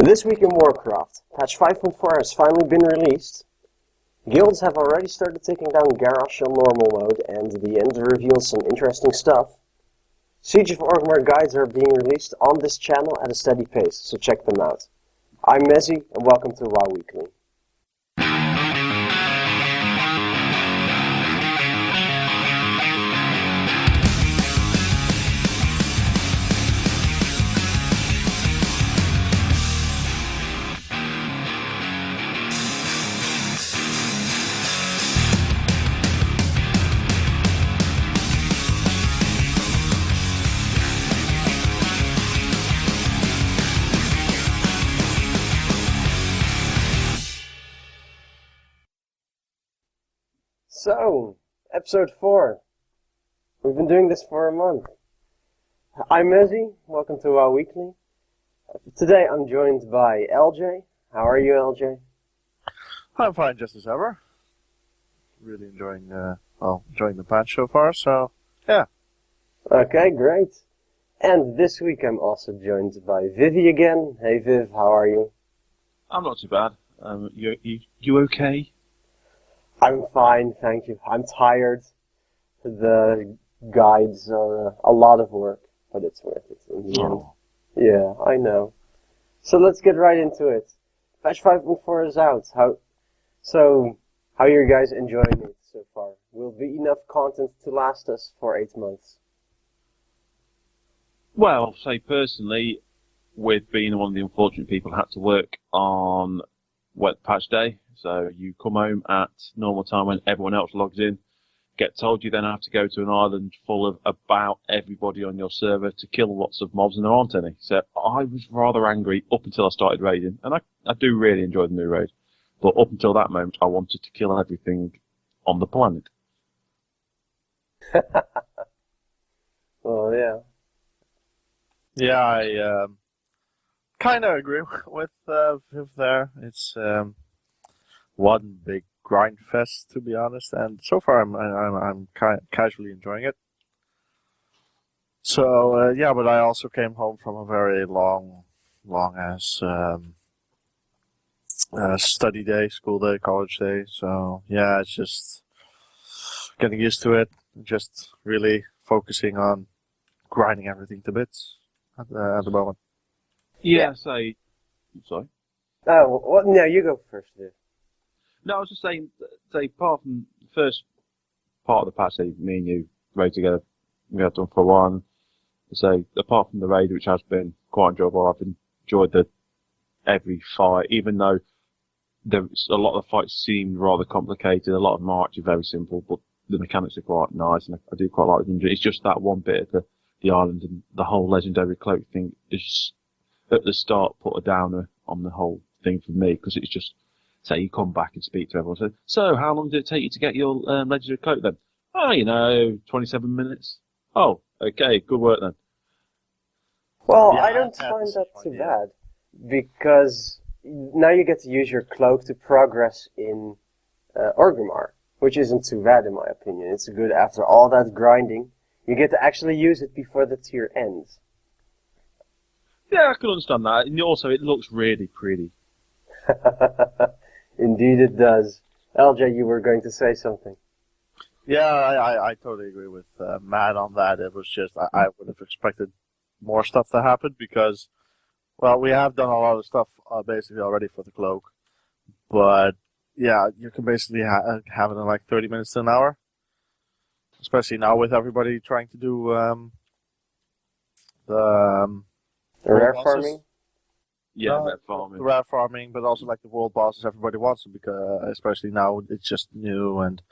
This week in Warcraft, patch 5.4 has finally been released. Guilds have already started taking down Garrosh on normal mode, and the end reveals some interesting stuff. Siege of Orgrimmar guides are being released on this channel at a steady pace, so check them out. I'm Mezzy, and welcome to WoW Weekly. So, episode 4. We've been doing this for a month. I'm Mezzy, welcome to WoW Weekly. Today I'm joined by LJ. How are you, LJ? I'm fine, just as ever. Really enjoying the patch so far, so, yeah. Okay, great. And this week I'm also joined by Vivi again. Hey Viv, how are you? I'm not too bad. You okay? I'm fine, thank you. I'm tired. The guides are a lot of work, but it's worth it in the end. Yeah, I know. So let's get right into it. Patch 5.4 is out. How are you guys enjoying it so far? Will be enough content to last us for 8 months? Well, say personally, with being one of the unfortunate people who had to work on wet patch day, so you come home at normal time when everyone else logs in, get told you then have to go to an island full of about everybody on your server to kill lots of mobs, and there aren't any. So I was rather angry up until I started raiding, and I do really enjoy the new raid. But up until that moment, I wanted to kill everything on the planet. Well, yeah. Yeah, I kind of agree with Viv there. It's one big grind fest, to be honest, and so far I'm casually enjoying it. So yeah, but I also came home from a very long ass study day, school day, college day. So yeah, it's just getting used to it, just really focusing on grinding everything to bits at the moment. Yeah, sorry. Oh, well, no, you go first, Viv. No, I was just saying, say, apart from the first part of the patch, say, me and you raid together, we have done for a while, so apart from the raid, which has been quite enjoyable, I've enjoyed every fight, even though a lot of the fights seem rather complicated, a lot of them are actually very simple, but the mechanics are quite nice, and I do quite like them. It's just that one bit of the island and the whole legendary cloak thing is, at the start, put a downer on the whole thing for me, because it's just, say you come back and speak to everyone. So how long did it take you to get your legendary cloak then? Oh, 27 minutes. Oh, okay, good work then. Well, Yeah, I don't find that too bad, because now you get to use your cloak to progress in Orgrimmar, which isn't too bad in my opinion. It's good after all that grinding. You get to actually use it before the tier ends. Yeah, I can understand that. And also, it looks really pretty. Indeed it does. LJ, you were going to say something. Yeah, I totally agree with Matt on that. It was just, I would have expected more stuff to happen because, well, we have done a lot of stuff basically already for the cloak. But, yeah, you can basically have it in like 30 minutes to an hour. Especially now with everybody trying to do the Rare bosses. farming? Yeah, rare farming. The rare farming, but also like the world bosses, everybody wants them because, especially now, it's just new and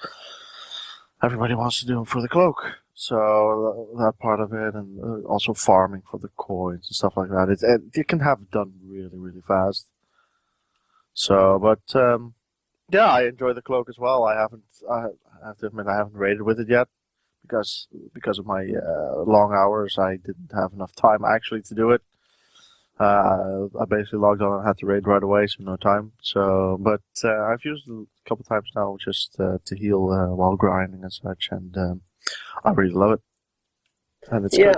everybody wants to do them for the cloak. So that part of it, and also farming for the coins and stuff like that. You can have it done really, really fast. So, but yeah, I enjoy the cloak as well. I have to admit, I haven't raided with it yet because of my long hours. I didn't have enough time actually to do it. I basically logged on and had to raid right away, so no time. So, but I've used it a couple times now just to heal while grinding and such, and I really love it. And it's good.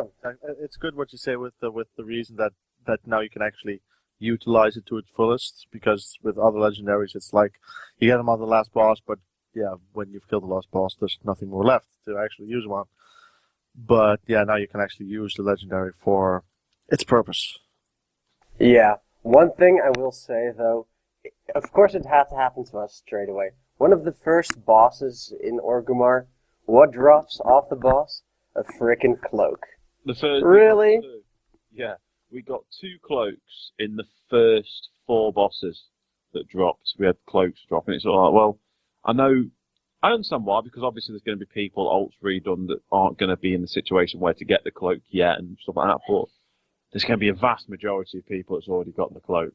It's good what you say with the reason that now you can actually utilize it to its fullest, because with other legendaries, it's like you get them on the last boss, but yeah, when you've killed the last boss, there's nothing more left to actually use one. But yeah, now you can actually use the legendary for its purpose. Yeah. One thing I will say, though, of course it had to happen to us straight away. One of the first bosses in Orgrimmar, what drops off the boss? A frickin' cloak. The first. Really? Yeah, we got 2 cloaks in the first 4 bosses that dropped. We had cloaks dropping. It's all like, well, I understand why, because obviously there's going to be people ults redone that aren't going to be in the situation where to get the cloak yet and stuff like that. But there's going to be a vast majority of people that's already got the cloak,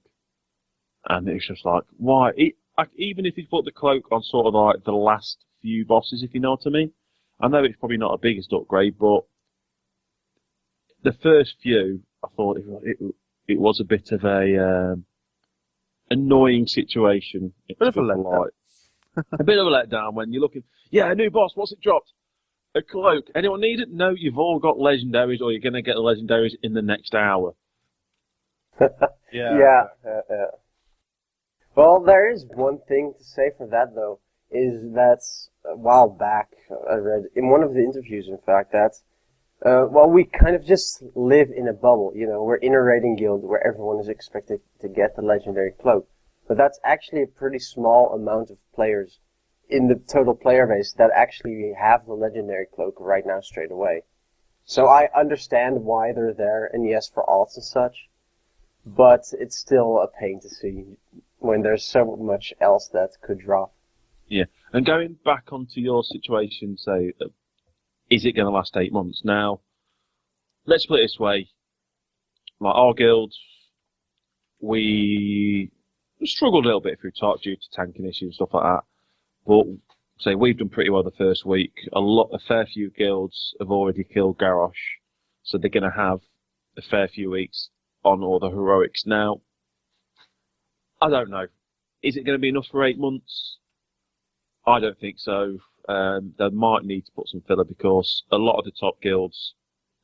and it's just like, why? Even if you put the cloak on sort of like the last few bosses, if you know what I mean. I know it's probably not a biggest upgrade, but the first few, I thought it was a bit of a annoying situation. Bit of a letdown. A bit of a letdown when you're looking. Yeah, a new boss. What's it dropped? A cloak. Anyone need it? No, you've all got legendaries, or you're going to get the legendaries in the next hour. Yeah. Well, there is one thing to say for that, though, is that a while back I read in one of the interviews, in fact, that well, we kind of just live in a bubble. You know, we're in a raiding guild where everyone is expected to get the legendary cloak, but that's actually a pretty small amount of players in the total player base that actually have the legendary cloak right now straight away. So I understand why they're there, and yes, for alts and such, but it's still a pain to see when there's so much else that could drop. Yeah, and going back onto your situation, say, is it going to last 8 months? Now, let's put it this way. Like our guild, we struggled a little bit through talk due to tanking issues and stuff like that. But say we've done pretty well the first week. A fair few guilds have already killed Garrosh, so they're going to have a fair few weeks on all the heroics. Now, I don't know. Is it going to be enough for 8 months? I don't think so. They might need to put some filler, because a lot of the top guilds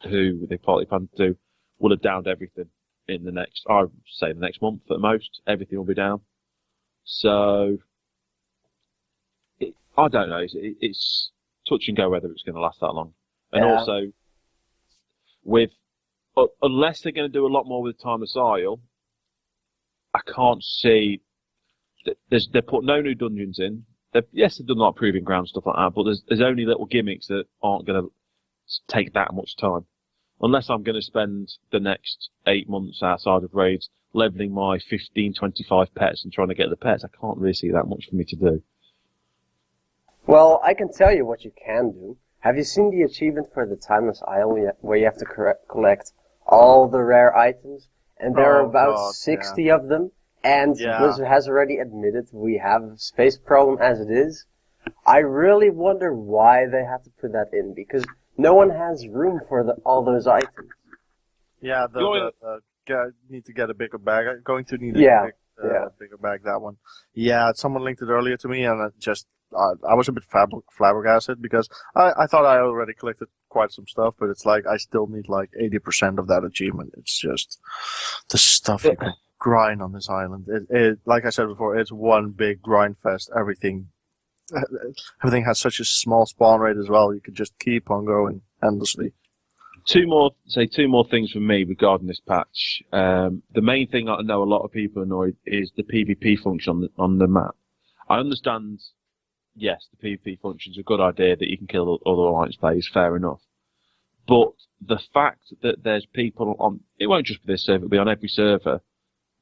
who they partly plan to do will have downed everything in the next, I would say the next month at most. Everything will be down. So, I don't know. It's touch and go whether it's going to last that long. And also, unless they're going to do a lot more with Timeless Isle, I can't see. They put no new dungeons in. Yes, they've done a lot of proving ground stuff like that, but there's only little gimmicks that aren't going to take that much time. Unless I'm going to spend the next 8 months outside of raids leveling my 15, 25 pets and trying to get the pets, I can't really see that much for me to do. Well, I can tell you what you can do. Have you seen the achievement for the Timeless Isle where you have to collect all the rare items? And there are about 60 of them. And Blizzard has already admitted we have a space problem as it is. I really wonder why they had to put that in, because no one has room for all those items. Yeah, need to get a bigger bag. I'm going to need a bigger bag, that one. Yeah, someone linked it earlier to me, and I was a bit flabbergasted, because I thought I already collected quite some stuff, but it's like I still need like 80% of that achievement. It's just the stuff you can grind on this island. It like I said before, it's one big grind fest. Everything has such a small spawn rate as well. You could just keep on going endlessly. Two more things from me regarding this patch. The main thing I know a lot of people are annoyed is the PvP function on the map. I understand, yes, the PvP function is a good idea that you can kill other alliance players, fair enough. But the fact that there's people on, it won't just be this server, it'll be on every server,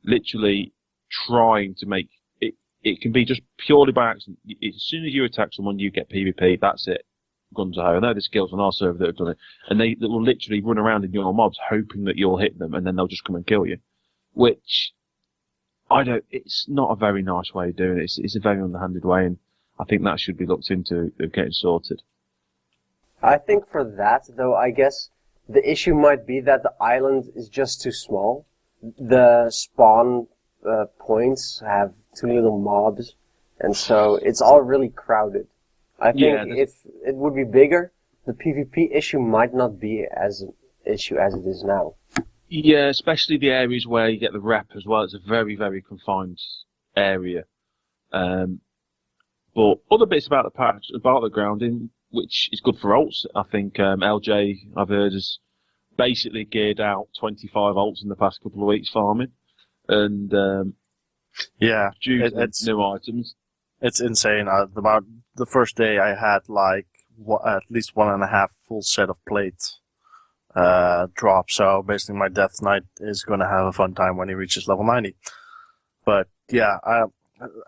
literally trying to make it can be just purely by accident. As soon as you attack someone, you get PvP, that's it. Guns are high. I know there's skills on our server that have done it, and they will literally run around in your mobs hoping that you'll hit them, and then they'll just come and kill you. Which, it's not a very nice way of doing it. It's a very underhanded way, and I think that should be looked into getting sorted. I think for that, though, I guess the issue might be that the island is just too small. The spawn points have too little mobs, and so it's all really crowded. I think if it would be bigger, the PvP issue might not be as an issue as it is now. Yeah, especially the areas where you get the rep as well. It's a very, very confined area. Um, but other bits about the patch, about the grounding, which is good for ults. I think LJ, I've heard, has basically geared out 25 ults in the past couple of weeks farming, and Yeah, due to the it's new items. it's insane. The first day I had like at least 1.5 full set of plates drop. So basically, my Death Knight is going to have a fun time when he reaches level 90. But yeah,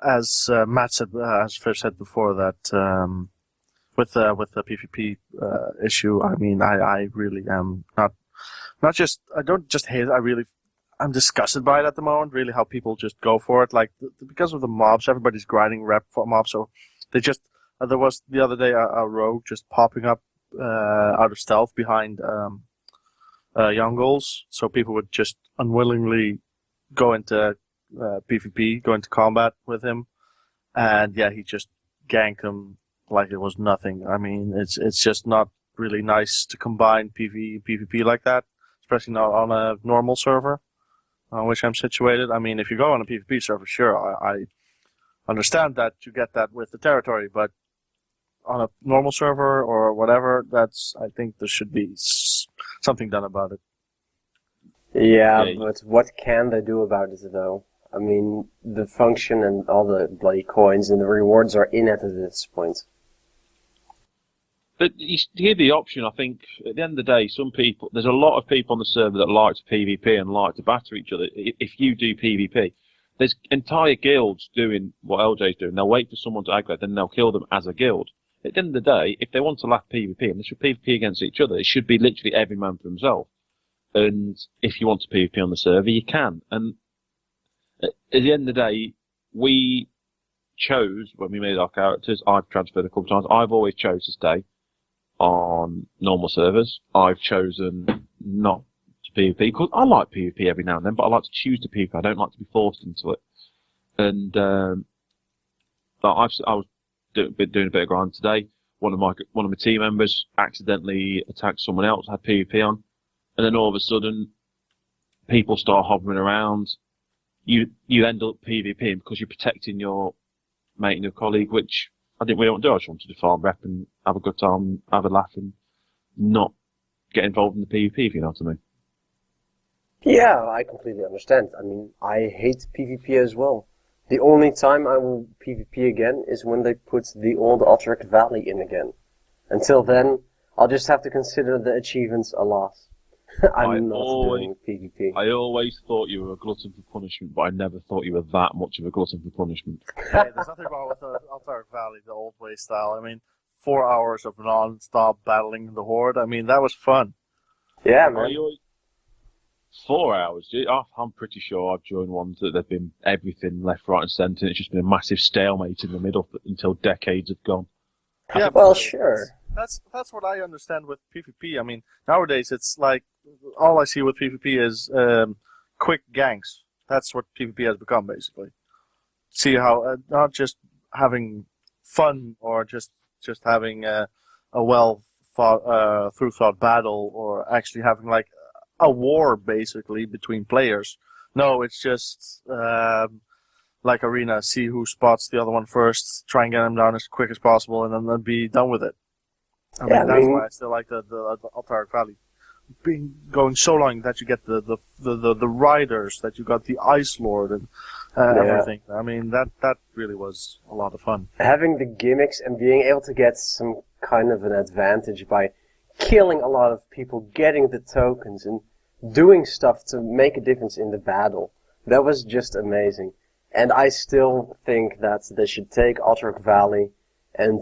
as Matt said, as Fish said before, that with the PvP issue, I mean, I really am not just I don't just hate it. I'm disgusted by it at the moment. Really, how people just go for it, like because of the mobs, everybody's grinding rep for mobs, so they just. There was the other day a rogue just popping up out of stealth behind young goals, so people would just unwillingly go into PvP, go into combat with him, and yeah, he just ganked him like it was nothing. I mean, it's just not really nice to combine PvE and PvP like that, especially not on a normal server on which I'm situated. I mean, if you go on a PvP server, sure, I understand that you get that with the territory, but on a normal server or whatever, I think there should be something done about it. Yeah, Yeah, but what can they do about it, though? I mean, the function and all the bloody coins and the rewards are in at this point. but you give the option. I think at the end of the day, there's a lot of people on the server that like to PvP and like to batter each other. If you do PvP, there's entire guilds doing what LJ's doing. They'll wait for someone to aggro, then they'll kill them as a guild. At the end of the day, if they want to laugh PvP and they should PvP against each other, it should be literally every man for himself. And if you want to PvP on the server, you can. And at the end of the day, we chose, when we made our characters, I've transferred a couple of times, I've always chose to stay on normal servers. I've chosen not to PvP, because I like PvP every now and then, but I like to choose to PvP. I don't like to be forced into it. And but I was been doing a bit of grind today. One of my team members accidentally attacked someone else, had PvP on, and then all of a sudden, people start hovering around. You end up PvPing because you're protecting your mate and your colleague, which I didn't really want to do. I just wanted to farm rep and have a good time, have a laugh, and not get involved in the PvP, if you know what I mean. Yeah, I completely understand. I mean, I hate PvP as well. The only time I will PvP again is when they put the old Alterac Valley in again. Until then, I'll just have to consider the achievements a loss. I'm not doing PvP. I always thought you were a glutton for punishment, but I never thought you were that much of a glutton for punishment. Hey, there's nothing wrong with the Alterac Valley, the old way style. I mean, 4 hours of non-stop battling the Horde. I mean, that was fun. Yeah, man. 4 hours? I'm pretty sure I've joined ones that there've been everything left, right, and centre. It's just been a massive stalemate in the middle until decades have gone. Yeah, well, sure. That's what I understand with PvP. I mean, nowadays it's like all I see with PvP is quick ganks. That's what PvP has become, basically. See how not just having fun or just having a well thought battle, or actually having like a war basically between players. No, it's just like Arena. See who spots the other one first. Try and get him down as quick as possible, and then be done with it. I mean, that's why I still like the Alterac Valley. Going so long that you get the riders, that you got the Ice Lord and everything. I mean, that really was a lot of fun. Having the gimmicks and being able to get some kind of an advantage by killing a lot of people, getting the tokens, and doing stuff to make a difference in the battle. That was just amazing. And I still think that they should take Alterac Valley and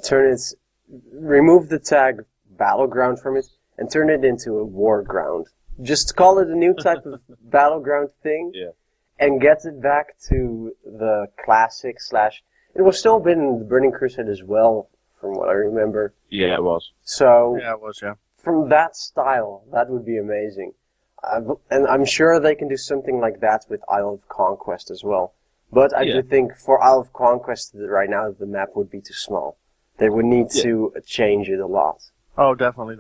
remove the tag Battleground from it, and turn it into a war ground. Just call it a new type of battleground thing, and get it back to the classic / it was still been in the Burning Crusade as well, from what I remember. Yeah, it was. So, yeah, it was, yeah. From that style, that would be amazing. And I'm sure they can do something like that with Isle of Conquest as well. But I do think for Isle of Conquest right now, the map would be too small. They would need to change it a lot. Oh, definitely.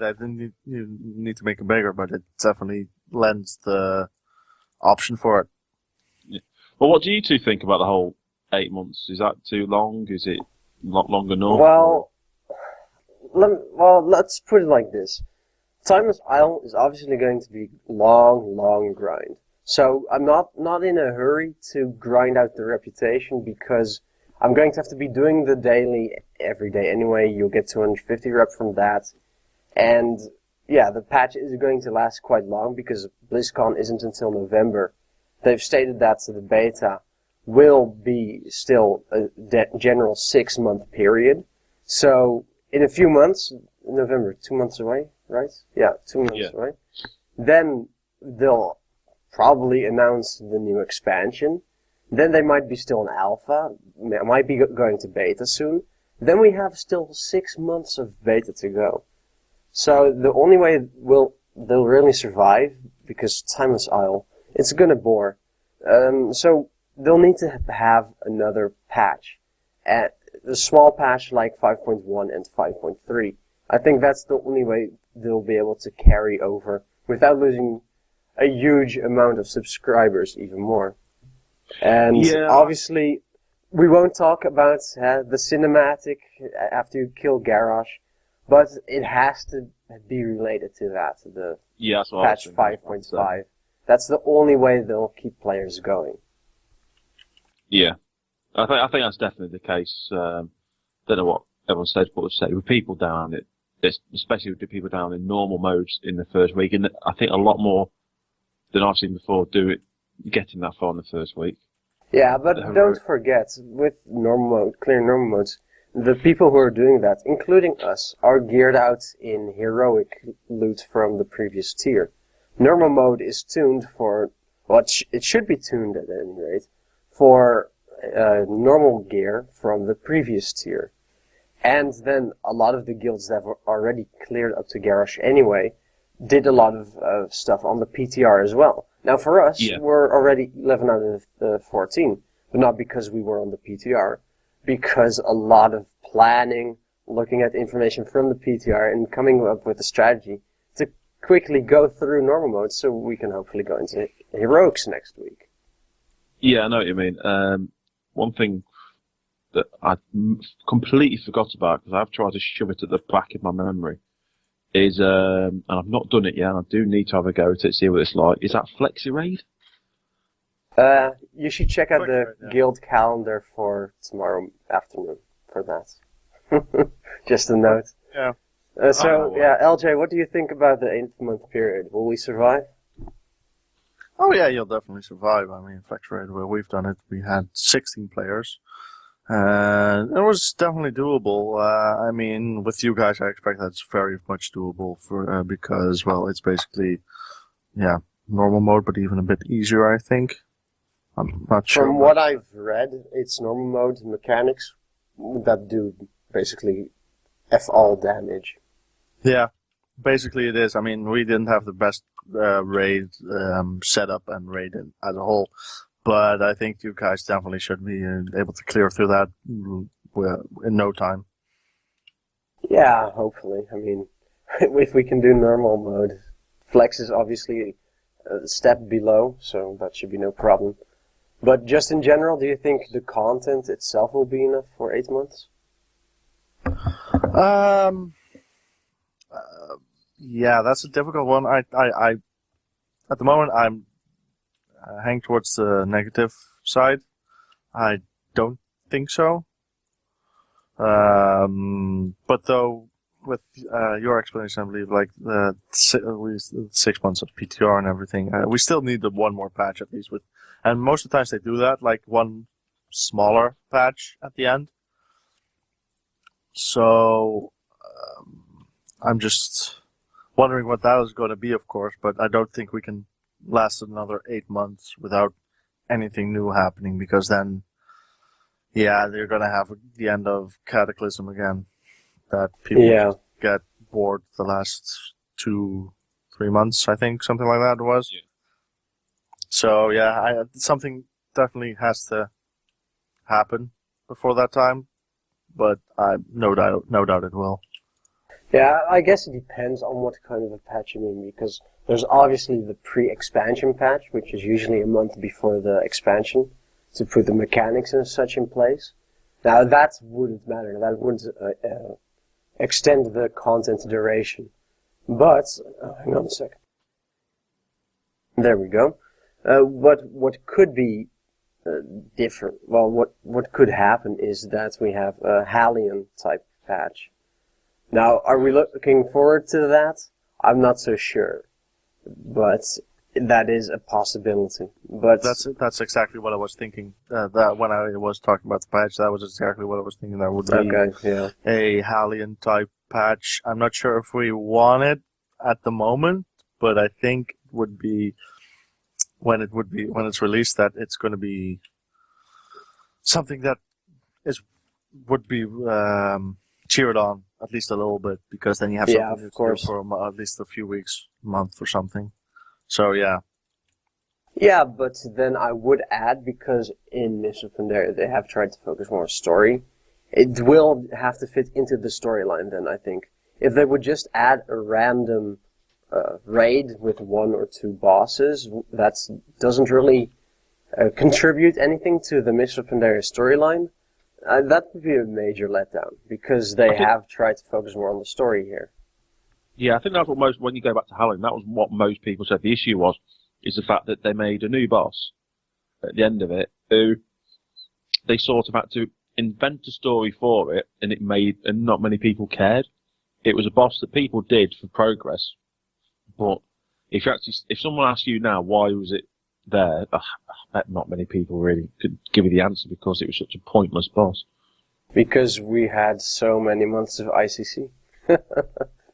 You need to make it bigger, but it's definitely lends the option for it. Well, what do you two think about the whole 8 months? Is that too long? Is it not long enough? Well, let's put it like this. Timeless Isle is obviously going to be long grind. So I'm not in a hurry to grind out the reputation because I'm going to have to be doing the daily every day anyway. You'll get 250 rep from that. And yeah, the patch is going to last quite long because BlizzCon isn't until November. They've stated that the beta will be still a general 6-month period. So in a few months, November, 2 months away, right? Yeah, 2 months away. Then they'll probably announce the new expansion. Then they might be still in alpha, might be going to beta soon. Then we have still 6 months of beta to go. So the only way they'll really survive, because Timeless Isle, it's gonna bore. So they'll need to have another patch. A small patch like 5.1 and 5.3. I think that's the only way they'll be able to carry over without losing a huge amount of subscribers even more. And obviously, we won't talk about the cinematic after you kill Garrosh, but it has to be related to that, the patch 5.5. That's the only way they'll keep players going. Yeah, I think that's definitely the case. Don't know what everyone said, but say with people down, especially with the people down in normal modes in the first week, and I think a lot more than I've seen before getting that far in the first week. Yeah, but don't forget, with normal mode, clear normal modes, the people who are doing that, including us, are geared out in heroic loot from the previous tier. Normal mode is tuned for, well, it should be tuned at any rate, for normal gear from the previous tier. And then a lot of the guilds that were already cleared up to Garrosh anyway did a lot of stuff on the PTR as well. Now for us, we're already 11 out of 14, but not because we were on the PTR, because a lot of planning, looking at information from the PTR and coming up with a strategy to quickly go through normal mode so we can hopefully go into heroics next week. Yeah, I know what you mean. One thing that I completely forgot about, because I've tried to shove it at the back of my memory, is, and I've not done it yet, and I do need to have a go at it, see what it's like, is that Flexi Raid? You should check out the guild calendar for tomorrow afternoon for that. Just a note. Yeah. LJ, what do you think about the 8-month period? Will we survive? Oh yeah, you'll definitely survive. I mean, Flex Raid, where we've done it, we had 16 players. And it was definitely doable. I mean, with you guys, I expect that's very much doable for because, well, it's basically, normal mode, but even a bit easier, I think. I'm not sure. From what I've read, it's normal mode mechanics that do basically F all damage. Yeah, basically it is. I mean, we didn't have the best raid setup and raid as a whole. But I think you guys definitely should be able to clear through that in no time. Yeah, hopefully. I mean, if we can do normal mode. Flex is obviously a step below, so that should be no problem. But just in general, do you think the content itself will be enough for 8 months? Yeah, that's a difficult one. I at the moment, I'm hang towards the negative side. I don't think so. But though, with your explanation, I believe, like the 6 months of PTR and everything, we still need the one more patch at least. And most of the times they do that, like one smaller patch at the end. So I'm just wondering what that is going to be, of course. But I don't think we can last another 8 months without anything new happening, because then, they're going to have the end of Cataclysm again. That people get bored the last 2-3 months, I think, something like that it was. Yeah. So something definitely has to happen before that time, but no doubt it will. Yeah, I guess it depends on what kind of a patch you mean, because There's obviously the pre-expansion patch, which is usually a month before the expansion, to put the mechanics and such in place. Now that wouldn't matter. That wouldn't extend the content duration. But hang on a second. There we go. What could be different? Well, what could happen is that we have a Hallian type patch. Now, are we looking forward to that? I'm not so sure, but that is a possibility. But That's exactly what I was thinking. That when I was talking about the patch, that was exactly what I was thinking. That would be a Hallian type patch. I'm not sure if we want it at the moment, but I think it would be when it's released that it's going to be something that would be cheered on at least a little bit, because then you have something to do for at least a few weeks, month or something. So yeah. Yeah, but then I would add, because in Mists of Pandaria they have tried to focus more on story, it will have to fit into the storyline then, I think. If they would just add a random raid with 1 or 2 bosses, that doesn't really contribute anything to the Mists of Pandaria storyline, that would be a major letdown, because they have tried to focus more on the story here. Yeah, I think that's what when you go back to Halloween, that was what most people said. The issue is the fact that they made a new boss at the end of it, who they sort of had to invent a story for it, and not many people cared. It was a boss that people did for progress, but if someone asks you now why was it there, I bet not many people really could give you the answer, because it was such a pointless boss. Because we had so many months of ICC.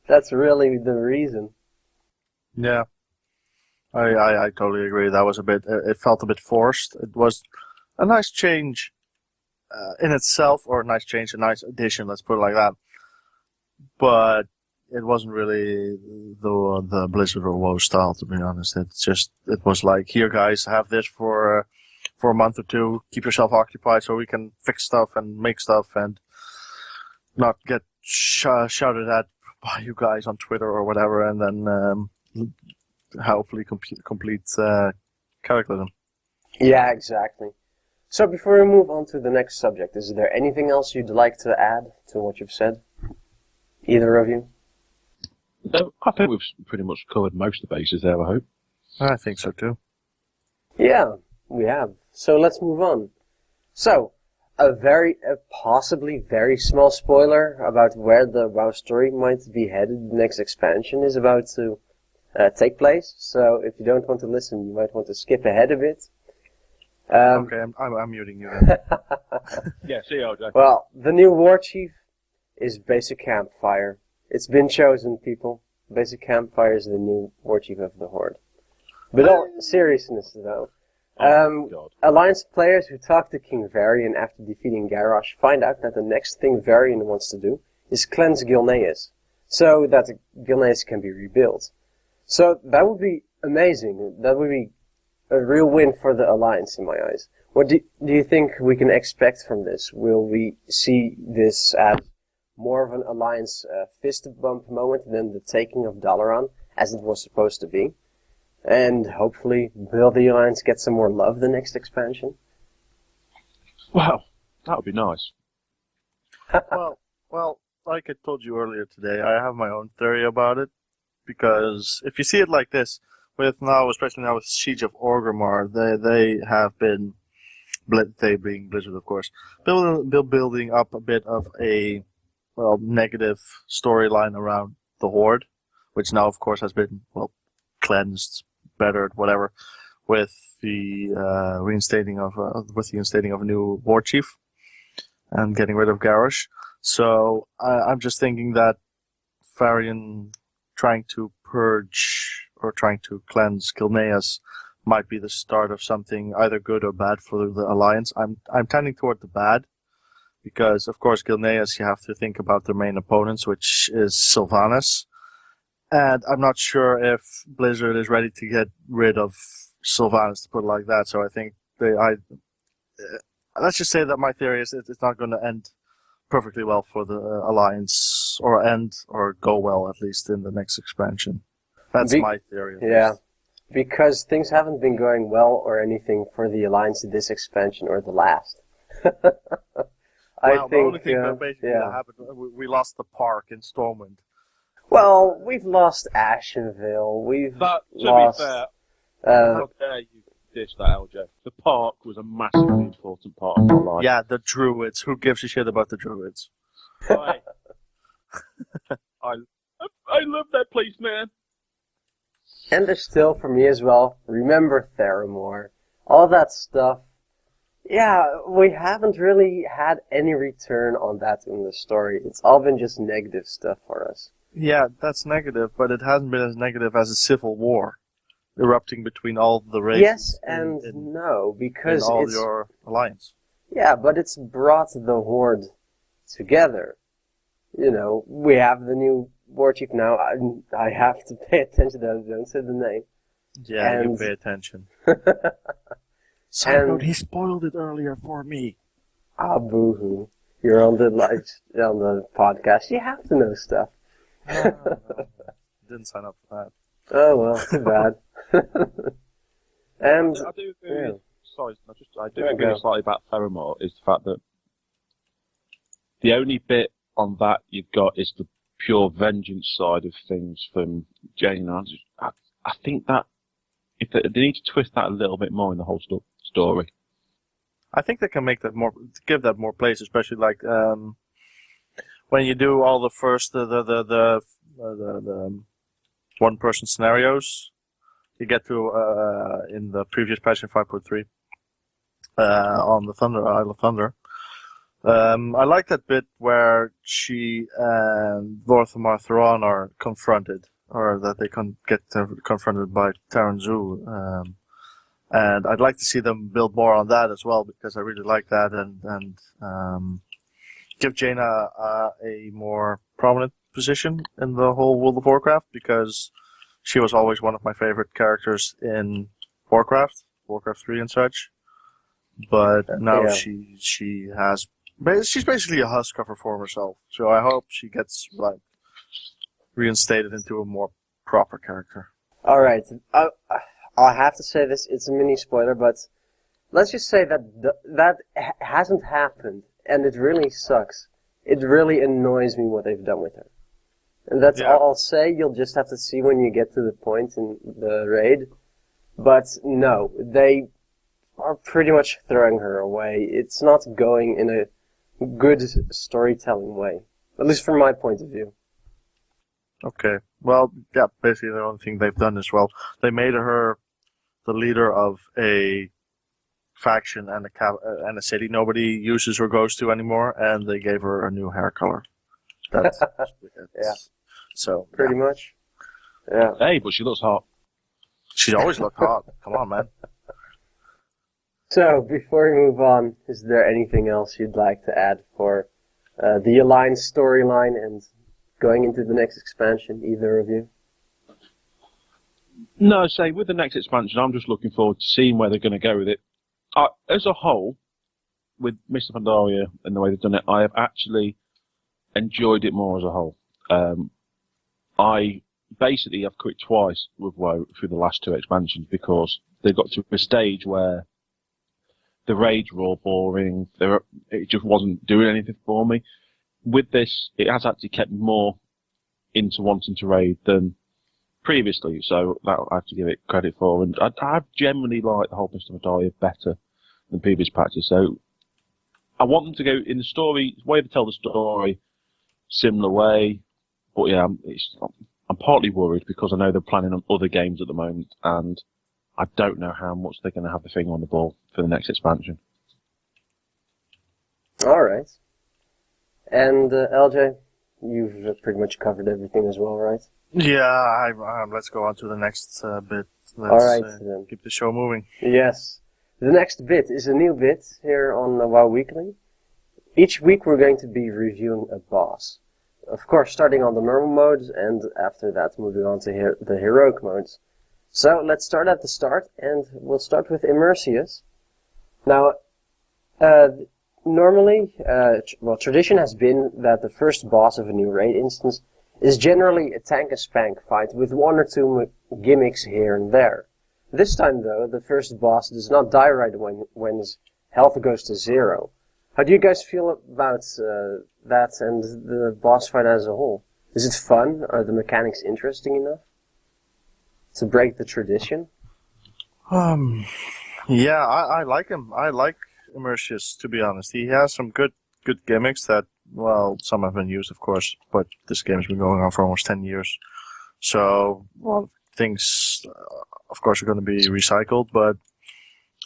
That's really the reason. Yeah, I totally agree. That was it felt a bit forced. It was a nice change in itself, or a nice addition, let's put it like that. But it wasn't really the Blizzard or WoW style, to be honest. It was like, here guys, have this for a month or two, keep yourself occupied so we can fix stuff and make stuff and not get shouted at by you guys on Twitter or whatever, and then hopefully complete Cataclysm. Yeah, exactly. So before we move on to the next subject, is there anything else you'd like to add to what you've said? Either of you? No, I think we've pretty much covered most of the bases there, I hope. I think so too. Yeah, we have. So let's move on. So, a possibly very small spoiler about where the WoW story might be headed. The next expansion is about to take place. So if you don't want to listen, you might want to skip ahead a bit. Okay, I'm muting you then. Yeah, see you, OJ. Well, the new war chief is Basic Campfire. It's been chosen, people. Basic Campfire is the new war chief of the Horde. But all seriousness, though. God. Alliance players who talk to King Varian after defeating Garrosh find out that the next thing Varian wants to do is cleanse Gilneas, so that Gilneas can be rebuilt. So that would be amazing. That would be a real win for the Alliance, in my eyes. What do you think we can expect from this? Will we see this as more of an Alliance fist bump moment than the taking of Dalaran, as it was supposed to be? And hopefully, will the Alliance get some more love the next expansion? Wow, that would be nice. Well, like I told you earlier today, I have my own theory about it. Because if you see it like this, especially now with Siege of Orgrimmar, they have been, they being Blizzard of course, building up a bit of a negative storyline around the Horde, which now of course has been cleansed, bettered, whatever, with the reinstating of a new war chief and getting rid of Garrosh. So I'm just thinking that Varian trying to purge or trying to cleanse Gilneas might be the start of something either good or bad for the Alliance. I'm tending toward the bad, because of course Gilneas, you have to think about their main opponents, which is Sylvanas. And I'm not sure if Blizzard is ready to get rid of Sylvanas, to put it like that. So I think let's just say that my theory is it's not going to end perfectly well for the Alliance, or go well at least in the next expansion. That's Be- my theory. At Yeah, least. because things haven't been going well or anything for the Alliance in this expansion or the last. I Well, the think, only thing that basically that yeah. happened, we lost the park in Stormwind. Well, we've lost Ashenville. We've But to lost. be fair, Uh, how dare you dish that, LJ? The park was a massively important part of my life. Yeah, the Druids. Who gives a shit about the Druids? I, I love that place, man. and there's still, for me as well, remember Theramore. All that stuff. Yeah, we haven't really had any return on that in the story. It's all been just negative stuff for us. Yeah, that's negative, but it hasn't been as negative as a civil war erupting between all the races. Yes and no, in because all it's... your alliance. Yeah, but it's brought the Horde together. You know, we have the new war chief now. I have to pay attention to that. Don't say the name. Yeah, you And- pay attention. Side And- note, he spoiled it earlier for me. Ah, boo-hoo. You're on the podcast. You have to know stuff. Didn't sign up for that. Oh, well, too bad. And, I do agree. yeah. Sorry, I do Yeah, agree go. slightly about Theramore is the fact that the only bit on that you've got is the pure vengeance side of things from Jane. I think that if they need to twist that a little bit more in the whole story. I think they can make that more, give that more place, especially like when you do all the first the one-person scenarios. You get to in the previous patch in 5.3 on the Isle of Thunder. I like that bit where she and Lorthamar Theron are confronted, or that they get confronted by Taranzu. And I'd like to see them build more on that as well, because I really like that, and give Jaina a more prominent position in the whole World of Warcraft, because she was always one of my favorite characters in Warcraft 3 and such. But now Yeah. she's basically a huskcover for herself. So I hope she gets like reinstated into a more proper character. alright. I'll have to say this, it's a mini spoiler, but let's just say that that hasn't happened, and it really sucks. It really annoys me what they've done with her. And that's Yeah. all I'll say. You'll just have to see when you get to the point in the raid. But no, they are pretty much throwing her away. It's not going in a good storytelling way. At least from my point of view. Okay. Well, yeah, basically the only thing they've done is, well, they made her the leader of a faction and a city nobody uses or goes to anymore, and they gave her a new hair color. That's Yeah. So Pretty much. Yeah. Hey, but she looks hot. she's always looked hot. Come on, man. So, before we move on, is there anything else you'd like to add for the Alliance storyline and going into the next expansion, either of you? No, say with the next expansion, I'm just looking forward to seeing where they're going to go with it. As a whole, with Mr. Pandaria and the way they've done it, I have actually enjoyed it more as a whole. I've quit twice with WoW through the last two expansions because they got to a stage where the raids were all boring. It just wasn't doing anything for me. With this, it has actually kept me more into wanting to raid than previously, so that I have to give it credit for. And I generally like the whole Mr. Pandaria better than previous patches, so I want them to go in the story, way to tell the story, similar way. But yeah, I'm partly worried because I know they're planning on other games at the moment, and I don't know how much they're going to have the finger on the ball for the next expansion. Alright. And LJ, you've pretty much covered everything as well, right? Yeah, let's go on to the next bit. Let's Alright, then. keep the show moving. Yes. The next bit is a new bit here on WoW Weekly. Each week we're going to be reviewing a boss. Of course, starting on the normal modes, and after that moving on to the heroic modes. So, let's start at the start, and we'll start with Immersius. Now, normally, tradition has been that the first boss of a new raid instance is generally a tank and spank fight with one or two gimmicks here and there. This time though, the first boss does not die right when his health goes to 0. How do you guys feel about that and the boss fight as a whole? Is it fun? Are the mechanics interesting enough to break the tradition? Yeah, I like him. I like Immersius, to be honest. He has some good gimmicks that, well, some have been used, of course, but this game has been going on for almost 10 years. So, well, things, of course, are going to be recycled, but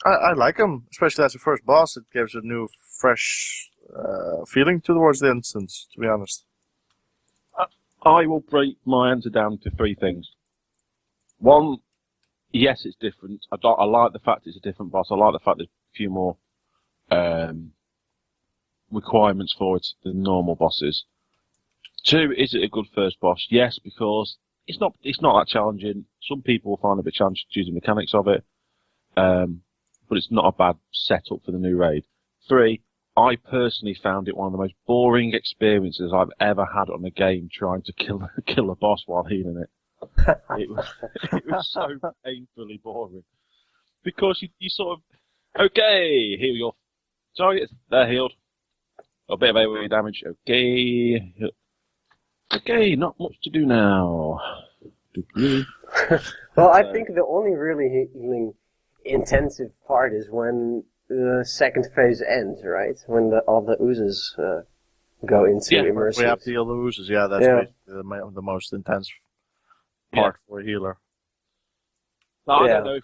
I like him, especially as a first boss. It gives a new, fresh feeling towards the instance, to be honest. I will break my answer down to 3 things. One, yes, it's different. I like the fact it's a different boss. I like the fact there's a few more requirements for it than normal bosses. 2, is it a good first boss? Yes, because it's not that challenging. Some people will find it a bit challenging to use the mechanics of it, but it's not a bad setup for the new raid. 3, I personally found it one of the most boring experiences I've ever had on a game trying to kill a boss while healing it. It was so painfully boring. Because you sort of, okay, heal your targets, they're healed. A bit of AoE damage, okay. Okay, not much to do now. Well, I think the only really healing intensive part is when the second phase ends, right? When all the oozes go into immersive. We have to heal the oozes, yeah, that's basically the most intense part for a healer. No, I don't know.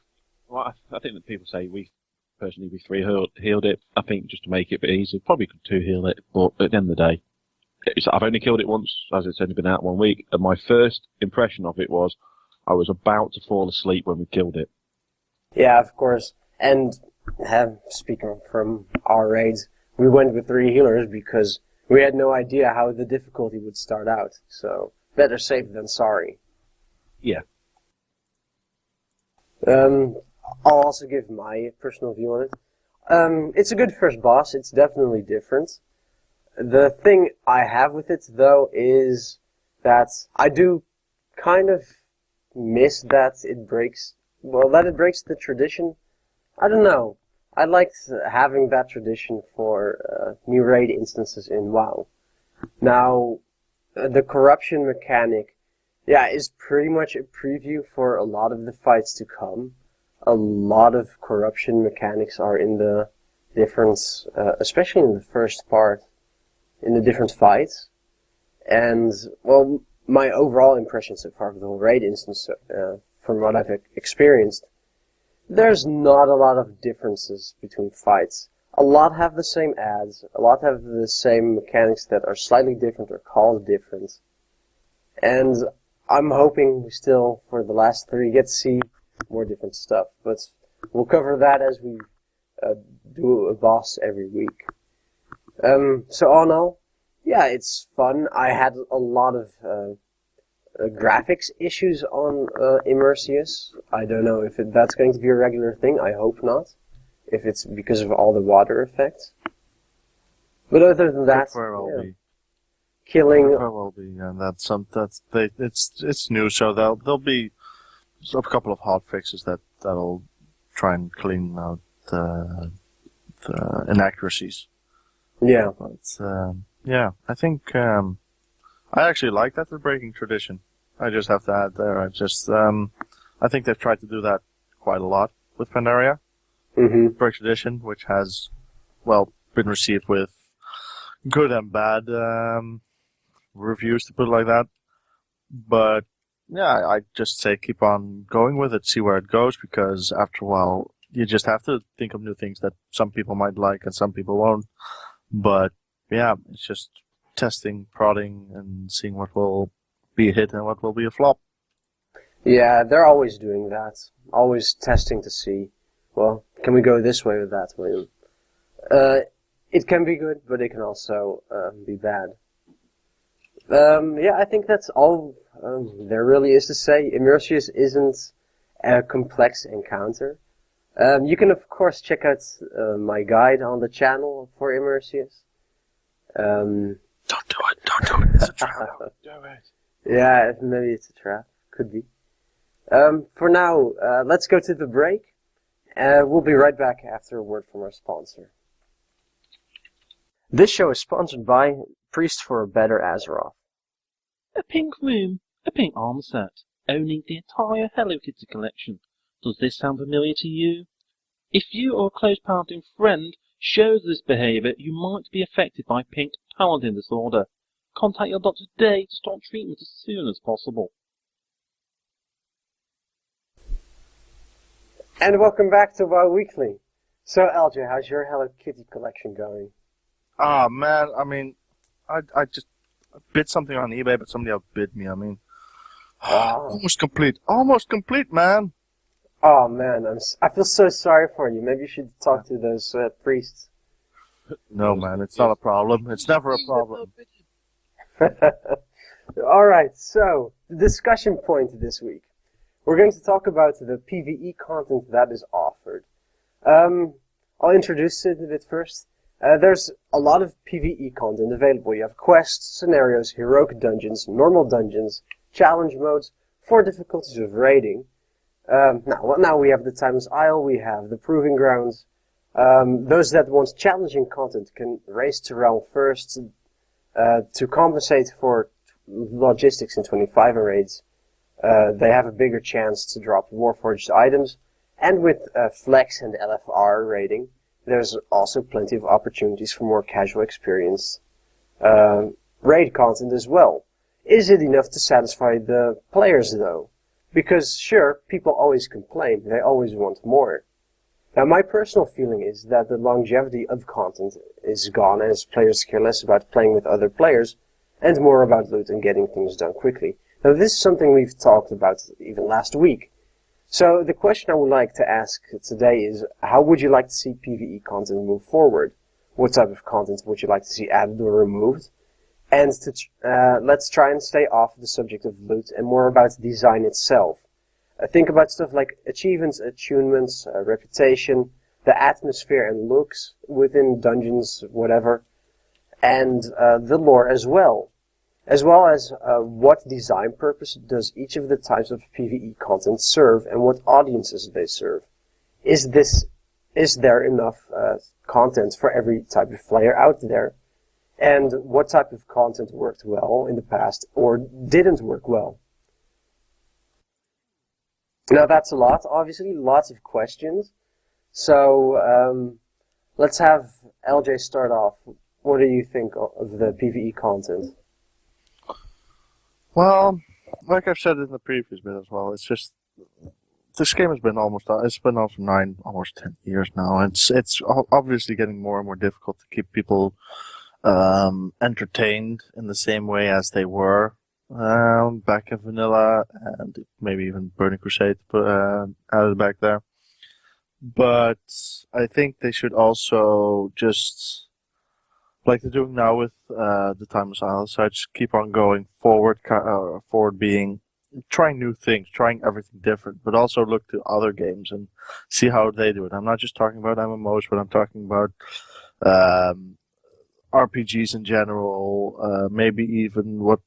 Well, I think that people say we 3 healed it. I think just to make it a bit easier, probably could 2 heal it, but at the end of the day, I've only killed it once, as it's only been out 1 week, and my first impression of it was I was about to fall asleep when we killed it. Yeah, of course. And speaking from our raids, we went with 3 healers because we had no idea how the difficulty would start out. So better safe than sorry. Yeah. I'll also give my personal view on it. It's a good first boss. It's definitely different. The thing I have with it, though, is that I do kind of miss that it breaks the tradition. I don't know. I liked having that tradition for new raid instances in WoW. Now, the corruption mechanic, is pretty much a preview for a lot of the fights to come. A lot of corruption mechanics are in the different, especially in the first part, in the different fights. And, well, my overall impression so far of the whole raid instance, from what I've experienced, there's not a lot of differences between fights. A lot have the same ads, a lot have the same mechanics that are slightly different or called different. And I'm hoping we still, for the last 3, get to see more different stuff. But we'll cover that as we do a boss every week. So all in all, it's fun. I had a lot of graphics issues on Immersius. I don't know if that's going to be a regular thing. I hope not. If it's because of all the water effects. But other than that, killing. And it's new, so there'll be a couple of hot fixes that'll try and clean out the inaccuracies. Yeah. But I think I actually like that they're breaking tradition. I just have to add there. I think they've tried to do that quite a lot with Pandaria. Break tradition, which has, been received with good and bad reviews, to put it like that. But I just say keep on going with it, see where it goes, because after a while you just have to think of new things that some people might like and some people won't. But it's just testing, prodding, and seeing what will be a hit and what will be a flop. Yeah, they're always doing that. Always testing to see, can we go this way or that way? It can be good, but it can also be bad. I think that's all there really is to say. Immersius isn't a complex encounter. You can, of course, check out my guide on the channel for Immersius. Don't do it. It's a trap. Do it. Yeah, maybe it's a trap. Could be. For now, let's go to the break. We'll be right back after a word from our sponsor. This show is sponsored by Priest for a Better Azeroth. A pink room, a pink armor set, owning the entire Hello Kitty collection. Does this sound familiar to you? If you or a close paladin friend shows this behavior, you might be affected by pink paladin disorder. Contact your doctor today to start treatment as soon as possible. And welcome back to WoW Weekly. So, LJ, how's your Hello Kitty collection going? Ah, man, I mean, I just bid something on eBay, but somebody outbid me. I mean, almost complete, man. Oh man, I feel so sorry for you. Maybe you should talk to those priests. No, man, it's not a problem. It's never a problem. Alright, so, the discussion point this week. We're going to talk about the PvE content that is offered. I'll introduce it a bit first. There's a lot of PvE content available. You have quests, scenarios, heroic dungeons, normal dungeons, challenge modes, 4 difficulties of raiding. Now we have the Timeless Isle, we have the Proving Grounds. Those that want challenging content can race to Realm first to compensate for logistics in 25 raids. They have a bigger chance to drop Warforged items, and with Flex and LFR raiding, there's also plenty of opportunities for more casual experience raid content as well. Is it enough to satisfy the players though? Because sure, people always complain, they always want more. Now my personal feeling is that the longevity of content is gone as players care less about playing with other players and more about loot and getting things done quickly. Now this is something we've talked about even last week. So the question I would like to ask today is, how would you like to see PvE content move forward? What type of content would you like to see added or removed? And let's try and stay off the subject of loot and more about design itself. Think about stuff like achievements, attunements, reputation, the atmosphere and looks within dungeons, whatever, and the lore as well as what design purpose does each of the types of PvE content serve and what audiences they serve. Is there enough content for every type of player out there? And what type of content worked well in the past or didn't work well? Now that's a lot, obviously, lots of questions. So let's have LJ start off. What do you think of the PvE content? Well, like I've said in the previous bit as well, it's just this game has been it's been on for almost 10 years now. It's obviously getting more and more difficult to keep people entertained in the same way as they were back in vanilla, and maybe even Burning Crusade added back there. But I think they should also just, like they're doing now with the Timeless Isle, so just keep on going forward, trying new things, trying everything different, but also look to other games and see how they do it. I'm not just talking about MMOs, but I'm talking about RPGs in general, maybe even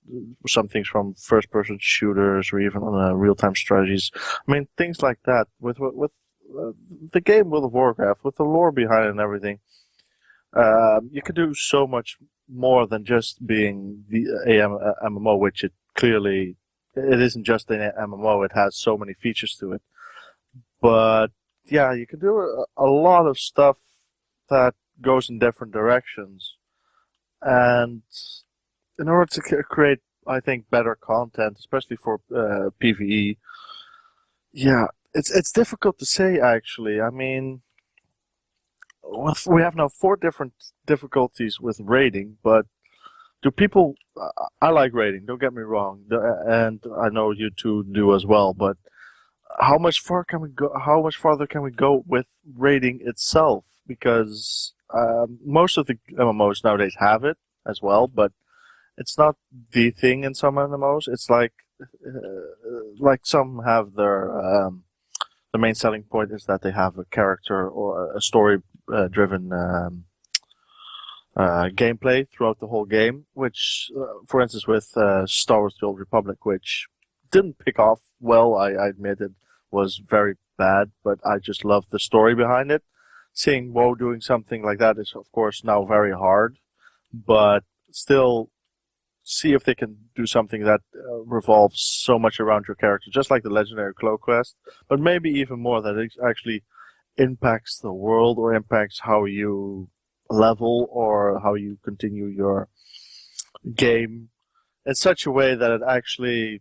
some things from first-person shooters or even real-time strategies. I mean, things like that with the game World of Warcraft, with the lore behind it and everything. You could do so much more than just being the MMO, which it isn't just an MMO. It has so many features to it. But yeah, you can do a lot of stuff that goes in different directions. And in order to create, I think, better content, especially for PvE, yeah, it's difficult to say actually. I mean, we have now 4 different difficulties with raiding, but do people? I like raiding. Don't get me wrong, and I know you two do as well. But how much far can we go? How much farther can we go with raiding itself? Because most of the MMOs nowadays have it as well, but it's not the thing in some MMOs. It's like some have the main selling point is that they have a character or a story driven gameplay throughout the whole game, which, for instance, with Star Wars: The Old Republic, which didn't pick off well, I admit it was very bad, but I just love the story behind it. Seeing WoW doing something like that is, of course, now very hard, but still see if they can do something that revolves so much around your character, just like the Legendary Cloak quest, but maybe even more that it actually impacts the world or impacts how you level or how you continue your game in such a way that it actually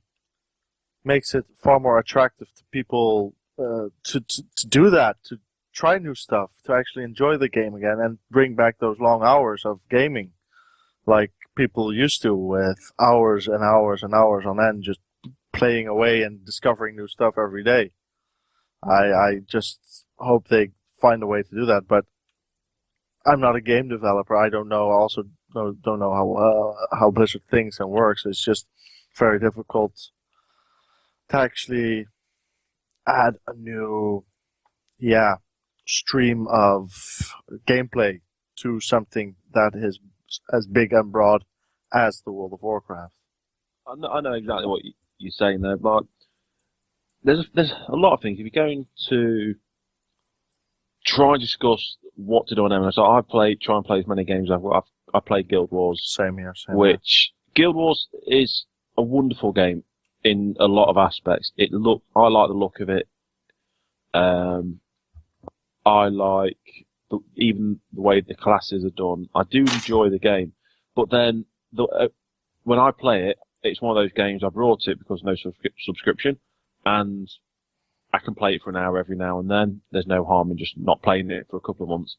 makes it far more attractive to people to do that, to try new stuff, to actually enjoy the game again and bring back those long hours of gaming like people used to, with hours and hours and hours on end just playing away and discovering new stuff every day. I just hope they find a way to do that, but I'm not a game developer. I don't know. I also don't know how Blizzard thinks and works. It's just very difficult to actually add a new, stream of gameplay to something that is as big and broad as the World of Warcraft. I know exactly what you're saying there, but there's a lot of things. If you're going to try and discuss what to do on MMO, so try and play as many games as I played Guild Wars. Same here. Which Guild Wars is a wonderful game in a lot of aspects. I like the look of it. I like even the way the classes are done. I do enjoy the game, but then when I play it, it's one of those games I brought it because no subscription, and I can play it for an hour every now and then. There's no harm in just not playing it for a couple of months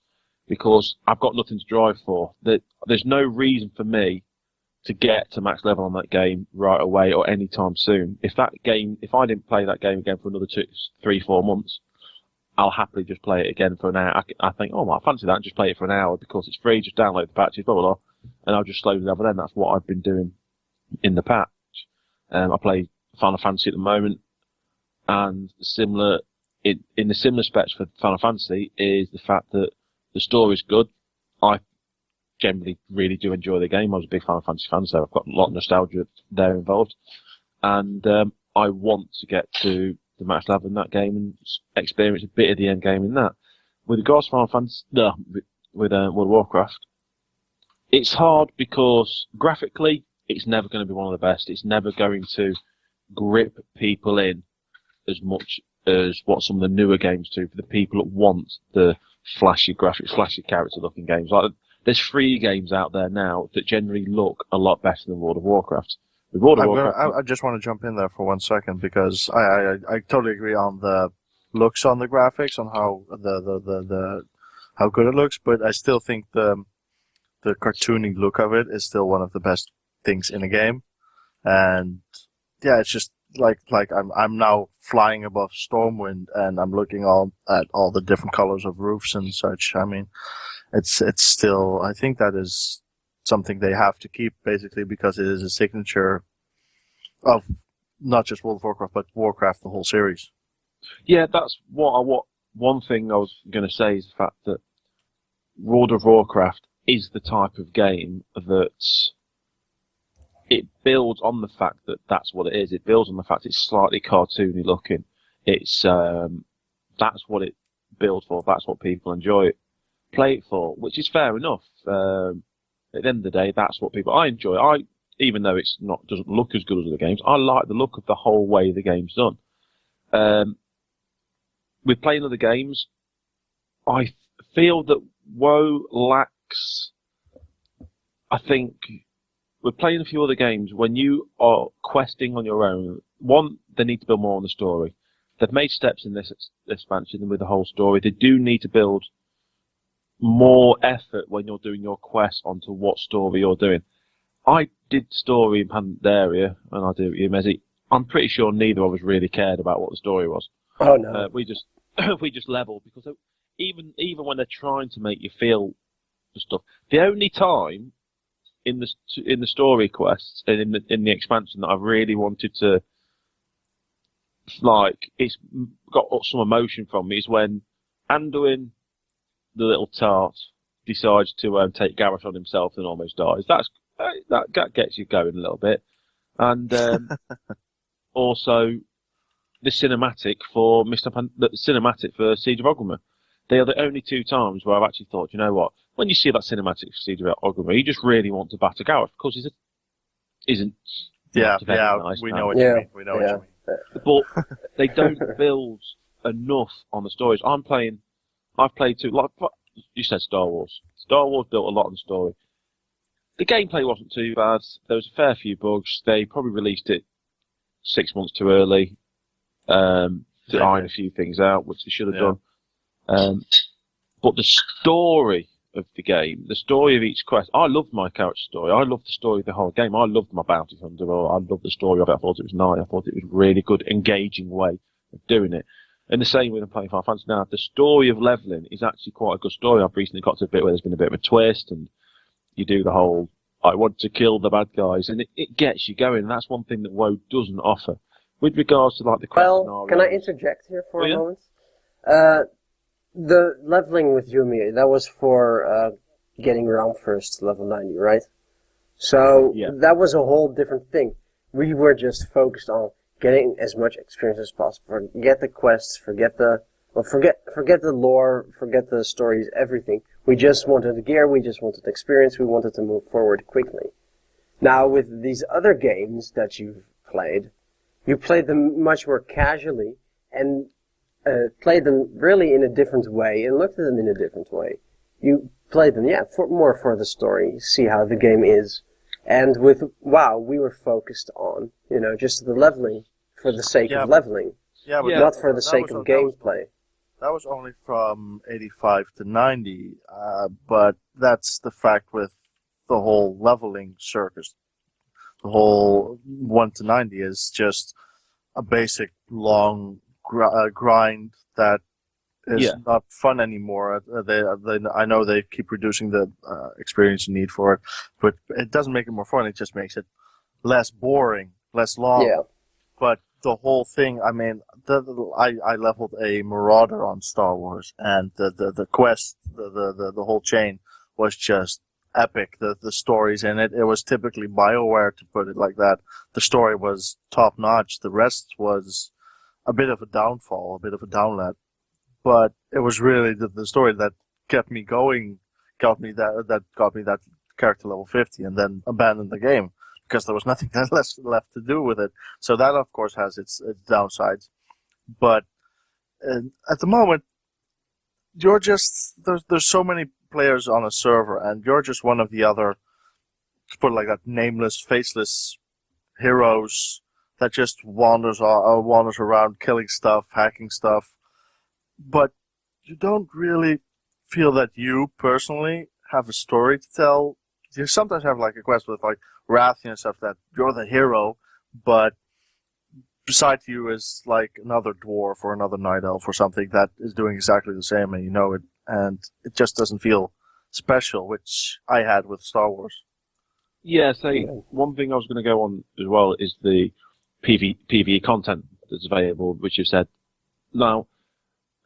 because I've got nothing to drive for. There's no reason for me to get to max level on that game right away or anytime soon. If I didn't play that game again for another 2, 3, 4 months, I'll happily just play it again for an hour. I think, I fancy that, and just play it for an hour because it's free. Just download the patches, blah, blah, blah, and I'll just slowly level in. That's what I've been doing in the patch. I play Final Fantasy at the moment, and similar in the similar specs for Final Fantasy is the fact that the story's good. I generally really do enjoy the game. I was a big Final Fantasy fan, so I've got a lot of nostalgia there involved, and I want to get to the max level in that game and experience a bit of the end game in that. With regards to Final Fantasy, with World of Warcraft, it's hard because graphically, it's never going to be one of the best. It's never going to grip people in as much as what some of the newer games do for the people that want the flashy graphics, flashy character-looking games. Like, there's free games out there now that generally look a lot better than World of Warcraft. I just want to jump in there for 1 second because I totally agree on the looks on the graphics, on how how good it looks, but I still think the cartoony look of it is still one of the best things in a game. And yeah, it's just like I'm now flying above Stormwind and I'm looking at all the different colors of roofs and such. I mean, it's still, I think that is something they have to keep basically because it is a signature of not just World of Warcraft but Warcraft the whole series. Yeah, that's what one thing I was going to say is the fact that World of Warcraft is the type of game that it builds on the fact that that's what it is. It builds on the fact it's slightly cartoony looking. It's that's what it builds for. That's what people play it for, which is fair enough. At the end of the day, that's what I enjoy. Even though doesn't look as good as the games, I like the look of the whole way the game's done. With playing other games, I feel that WoW lacks. I think with playing a few other games, when you are questing on your own, one, they need to build more on the story. They've made steps in this expansion with the whole story. They do need to build more effort when you're doing your quest onto what story you're doing. I did story in Pandaria, and I do with you, Mezzy. I'm pretty sure neither of us really cared about what the story was. Oh no. We just leveled because even when they're trying to make you feel the stuff, the only time in the story quests and in the expansion that I really wanted to it's got some emotion from me is when Anduin, the little tart, decides to take Gareth on himself and almost dies. That gets you going a little bit, and also the cinematic for the cinematic for Siege of Ogrimmar. They are the only two times where I've actually thought, you know what? When you see that cinematic for Siege of Ogrimmar, you just really want to batter Gareth because he isn't. Yeah, not a very yeah, nice we man. know what you mean. We know what Yeah. you mean. But they don't build enough on the stories. I've played like you said, Star Wars. Star Wars built a lot on the story. The gameplay wasn't too bad. There was a fair few bugs. They probably released it 6 months too early to iron a few things out, which they should have done. But the story of the game, the story of each quest, I loved my character story. I loved the story of the whole game. I loved my bounty hunter. I loved the story of it. I thought it was nice. I thought it was a really good, engaging way of doing it. And the same when I'm playing Final Fantasy now, the story of leveling is actually quite a good story. I've recently got to a bit where there's been a bit of a twist, and you do the whole, I want to kill the bad guys, and it gets you going. And that's one thing that WoW doesn't offer. With regards to like the quest Well, can I scenarios- interject here for Oh, a yeah? moment? The leveling with Yumi, that was for getting around first to level 90, right? So Yeah. that was a whole different thing. We were just focused on getting as much experience as possible. Forget the quests, forget the lore, forget the stories, everything. We just wanted the gear, we just wanted experience, we wanted to move forward quickly. Now with these other games that you've played, you played them much more casually and played them really in a different way and looked at them in a different way. You played them, more for the story, see how the game is. And with WoW, we were focused on, just the leveling for the sake Yeah, of leveling, Yeah, but Yeah. not for the that sake was- of that was- gameplay. That was only from 85 to 90, but that's the fact with the whole leveling circus. The whole 1 to 90 is just a basic long grind that is Yeah. not fun anymore. I know they keep reducing the experience you need for it, but it doesn't make it more fun. It just makes it less boring, less long. Yeah. But the whole thing, I mean, I leveled a Marauder on Star Wars, and the quest, the whole chain was just epic. The stories in it was typically BioWare, to put it like that. The story was top notch. The rest was a bit of a downfall, a bit of a downlet. But it was really the story that kept me going, got me that character level 50, and then abandoned the game because there was nothing left to do with it. So that, of course, has its downsides. But at the moment, you're just there's so many players on a server, and you're just one of the other, to put it like that, nameless, faceless heroes that just wanders around killing stuff, hacking stuff. But you don't really feel that you personally have a story to tell. You sometimes have like a quest with like Wrath and stuff that you're the hero, but beside you is like another dwarf or another night elf or something that is doing exactly the same, and you know it, and it just doesn't feel special, which I had with Star Wars. Yeah, so one thing I was going to go on as well is the PvE content that's available, which you've said. Now,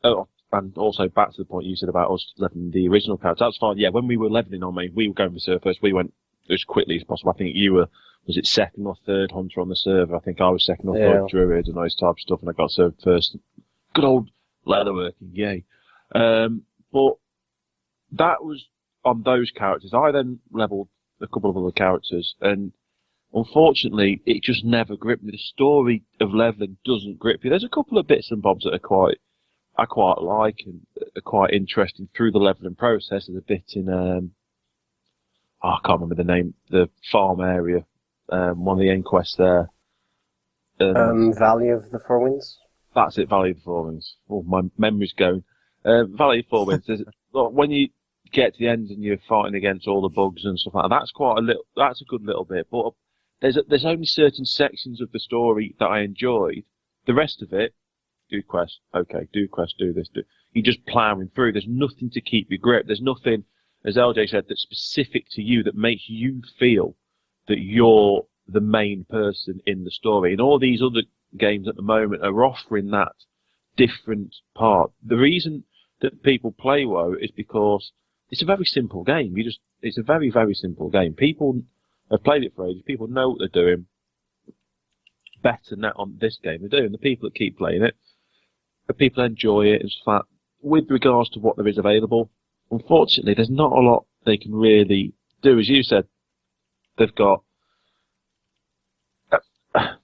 and also back to the point you said about us leveling the original character. That's fine. Yeah, when we were leveling on main, we were going for server first. We went as quickly as possible. I think you were, was it second or third hunter on the server? I think I was second or third druid and those type of stuff, and I got served first. Good old leatherworking, yay. But that was on those characters. I then leveled a couple of other characters, and unfortunately, it just never gripped me. The story of leveling doesn't grip you. There's a couple of bits and bobs that I quite like and are quite interesting through the leveling process. There's a bit in I can't remember the name, the farm area, one of the end quests there. Valley of the Four Winds. That's it, Valley of the Four Winds. Oh, my memory's going. Valley of the Four Winds. When you get to the end and you're fighting against all the bugs and stuff like that, that's a good little bit. But there's only certain sections of the story that I enjoyed. The rest of it, do quest, okay, do quest, do this, you're just ploughing through. There's nothing to keep your grip. There's nothing, as LJ said, that's specific to you that makes you feel that you're the main person in the story. And all these other games at the moment are offering that different part. The reason that people play WoW is because it's a very simple game. It's a very, very simple game. People have played it for ages. People know what they're doing better now on this game they're doing. The people that keep playing it, the people enjoy it. It's flat. With regards to what there is available, unfortunately, there's not a lot they can really do. As you said, they've got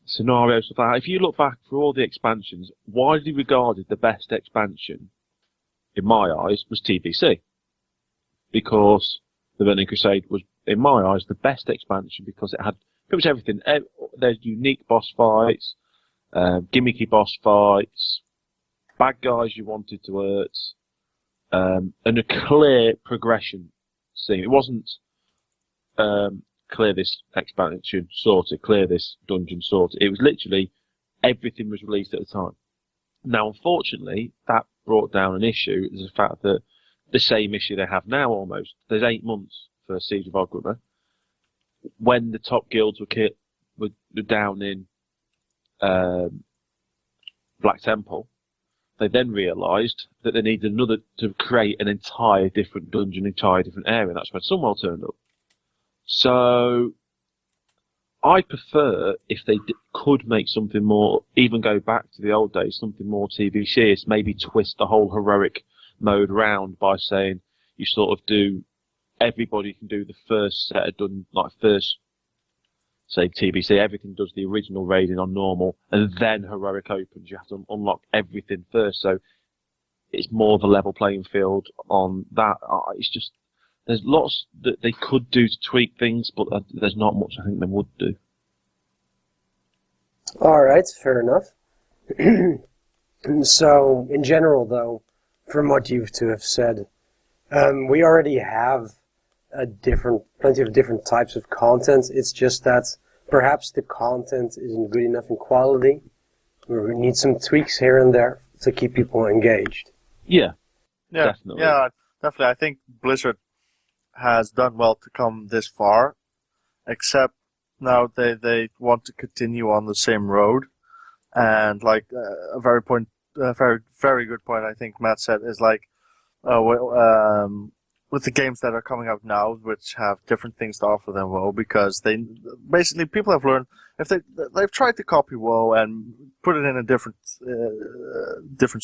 scenarios of that. If you look back for all the expansions, widely regarded the best expansion, in my eyes, was TBC. Because the Burning Crusade was, in my eyes, the best expansion because it had pretty much everything. There's unique boss fights, gimmicky boss fights, bad guys you wanted to hurt, and a clear progression scene. It wasn't clear this expansion sorted, clear this dungeon sorted. It was literally everything was released at the time. Now, unfortunately, that brought down an issue, is the fact that the same issue they have now almost. There's 8 months for Siege of Orgrimmar. When the top guilds were down in Black Temple, they then realised that they needed to create an entire different dungeon, entire different area. That's when Sunwell turned up. So, I prefer if they could make something more, even go back to the old days, something more TBC, maybe twist the whole heroic mode round by saying you sort of do, everybody can do the first set of first, say TBC, everything does the original raiding on normal, and then heroic opens. You have to unlock everything first, so it's more of a level playing field on that. It's just, there's lots that they could do to tweak things, but there's not much I think they would do. Alright, fair enough. So, in general though, from what you two have said, we already have plenty of different types of content. It's just that perhaps the content isn't good enough in quality. We need some tweaks here and there to keep people engaged. Yeah, definitely. Yeah, definitely. I think Blizzard has done well to come this far, except now they want to continue on the same road. And like a very very good point I think Matt said is like with the games that are coming out now, which have different things to offer than WoW, because people have learned if they've tried to copy WoW and put it in a different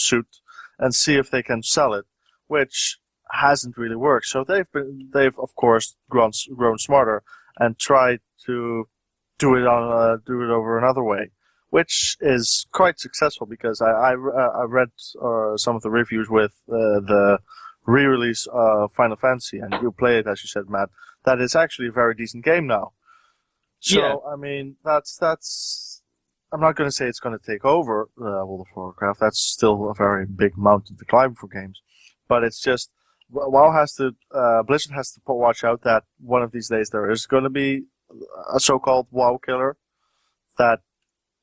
suit and see if they can sell it, which hasn't really worked. So they've of course grown smarter and tried to do it over another way, which is quite successful because I read some of the reviews with the re-release of Final Fantasy, and you play it, as you said, Matt. That is actually a very decent game now. So yeah. I mean, that's. I'm not going to say it's going to take over World of Warcraft. That's still a very big mountain to climb for games, but it's just Blizzard has to watch out that one of these days there is going to be a so-called WoW killer that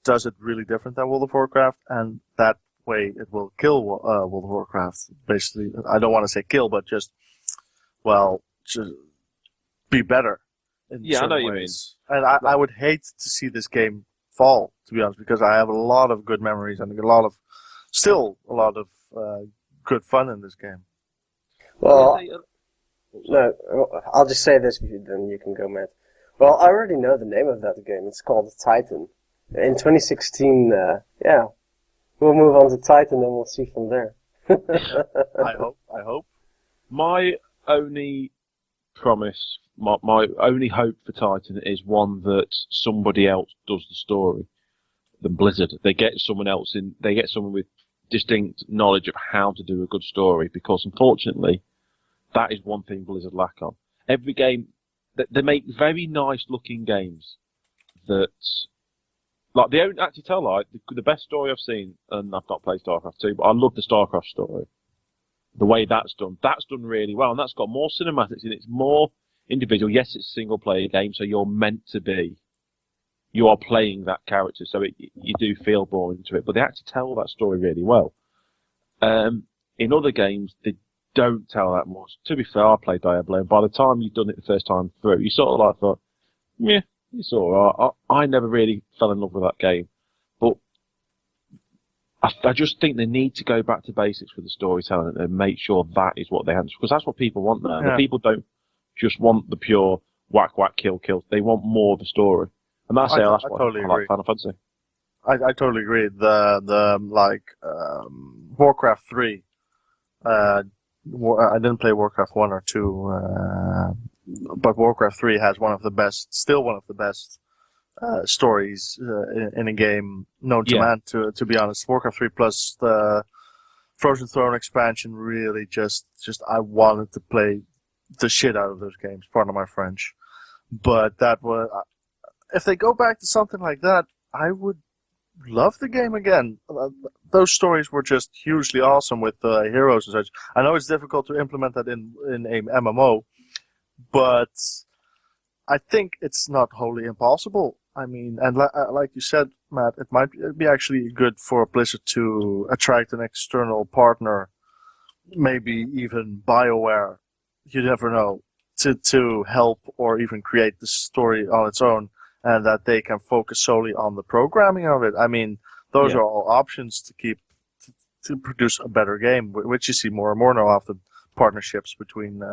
does it really different than World of Warcraft, and that way it will kill World of Warcraft. Basically, I don't want to say kill, but just be better in certain ways. And I would hate to see this game fall, to be honest, because I have a lot of good memories and a lot of good fun in this game. Well, no, I'll just say this, then you can go, Matt. Well, I already know the name of that game. It's called Titan. In 2016, we'll move on to Titan and we'll see from there. I hope. My only promise, my only hope for Titan is one that somebody else does the story than Blizzard. They get someone with distinct knowledge of how to do a good story, because unfortunately, that is one thing Blizzard lack on. Every game, they make very nice looking games that, like, they don't actually tell, like, the best story I've seen, and I've not played StarCraft 2, but I love the StarCraft story. The way that's done really well, and that's got more cinematics in it, it's more individual. Yes, it's a single player game, so you are playing that character, so you do feel born into it, but they actually tell that story really well. In other games, they don't tell that much. To be fair, I played Diablo, and by the time you've done it the first time through, you sort of like thought, yeah, it's alright. I never really fell in love with that game. But I just think they need to go back to basics with the storytelling and make sure that is what they answer, because that's what people want now. The Yeah. people don't just want the pure whack, whack, kill, kill. They want more of the story. And that's, I that's I why totally I agree. like Final Fantasy. I totally agree. The Warcraft 3. I didn't play Warcraft 1 or 2, but Warcraft 3 has still one of the best stories in a game known to Yeah. man. To be honest, Warcraft 3 plus the Frozen Throne expansion really just I wanted to play the shit out of those games. Pardon my French, but that was if they go back to something like that, I would love the game again. Those stories were just hugely awesome with heroes and such. I know it's difficult to implement that in a MMO, but I think it's not wholly impossible. I mean, and like you said, Matt, it might be actually good for Blizzard to attract an external partner, maybe even BioWare. You never know, to help or even create the story on its own, and that they can focus solely on the programming of it. I mean, those Yeah. are all options to keep to produce a better game, which you see more and more now after partnerships between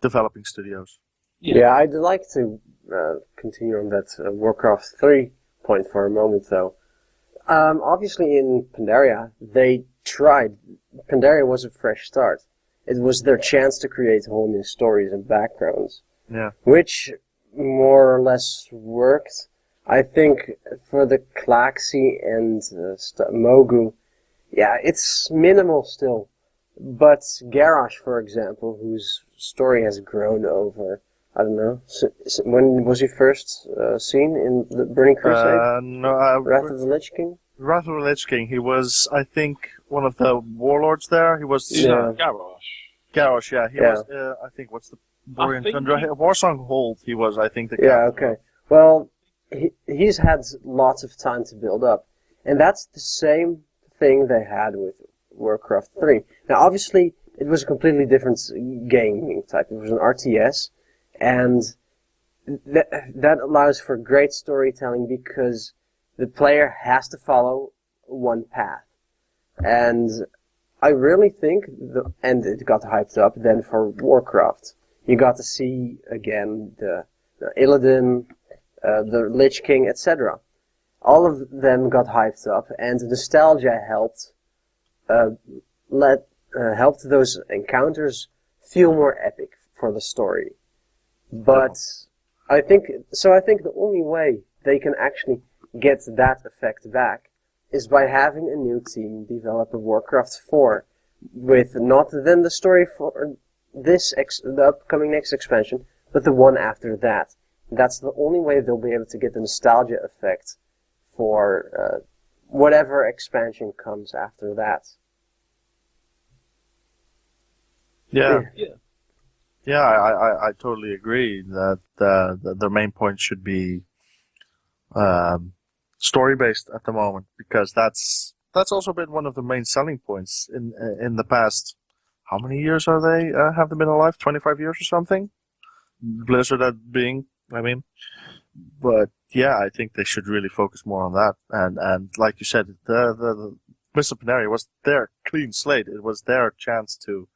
developing studios. Yeah, I'd like to continue on that Warcraft 3 point for a moment, though. Obviously, in Pandaria, they tried. Pandaria was a fresh start. It was their chance to create whole new stories and backgrounds, Yeah. which more or less worked. I think for the Klaxi and Mogu, yeah, it's minimal still. But Garrosh, for example, whose story has grown over, I don't know, when was he first seen in the Burning Crusade? No, Wrath of the Lich King? Wrath of the Lich King. He was, I think, one of the warlords there. He was Yeah. Garrosh. Garrosh. Yeah, he Yeah. was. I think what's the Borean think Tundra? he- Warsong Hold. He was, I think, the Yeah, captain. okay. Well, he's had lots of time to build up. And that's the same thing they had with Warcraft 3. Now, obviously, it was a completely different gaming type. It was an RTS, and that allows for great storytelling because the player has to follow one path. And I really think, and it got hyped up then for Warcraft. You got to see again the Illidan, the Lich King, etc. All of them got hyped up, and nostalgia helped helped those encounters feel more epic for the story. But I think the only way they can actually get that effect back is by having a new team develop a Warcraft 4 with not then the story for the upcoming next expansion, but the one after that. That's the only way they'll be able to get the nostalgia effect for whatever expansion comes after that. Yeah. Yeah. Yeah, I totally agree that their main point should be story based at the moment, because that's also been one of the main selling points in the past. How many years are they? Have they been alive? 25 years or something? Blizzard that being, I mean. But yeah, I think they should really focus more on that. And like you said, the Mr. Panari was their clean slate. It was their chance to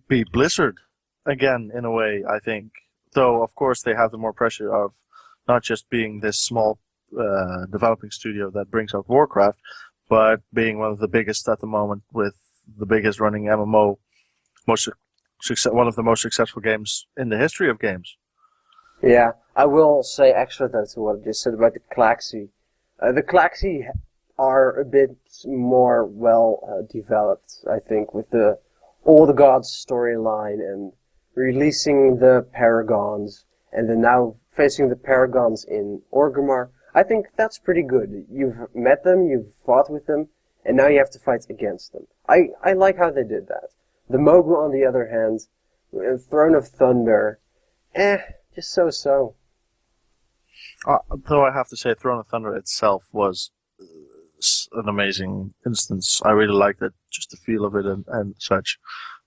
be Blizzard again, in a way, I think. Though, of course, they have the more pressure of not just being this small developing studio that brings out Warcraft, but being one of the biggest at the moment with the biggest running MMO, one of the most successful games in the history of games. Yeah, I will say extra though to what I just said about the Klaxi. The Klaxi are a bit more well developed, I think, with the All the Gods storyline and releasing the Paragons, and then now facing the Paragons in Orgrimmar. I think that's pretty good. You've met them, you've fought with them, and now you have to fight against them. I like how they did that. The Mogu, on the other hand, Throne of Thunder, just so-so. Though I have to say, Throne of Thunder itself was an amazing instance. I really liked it, just the feel of it and such.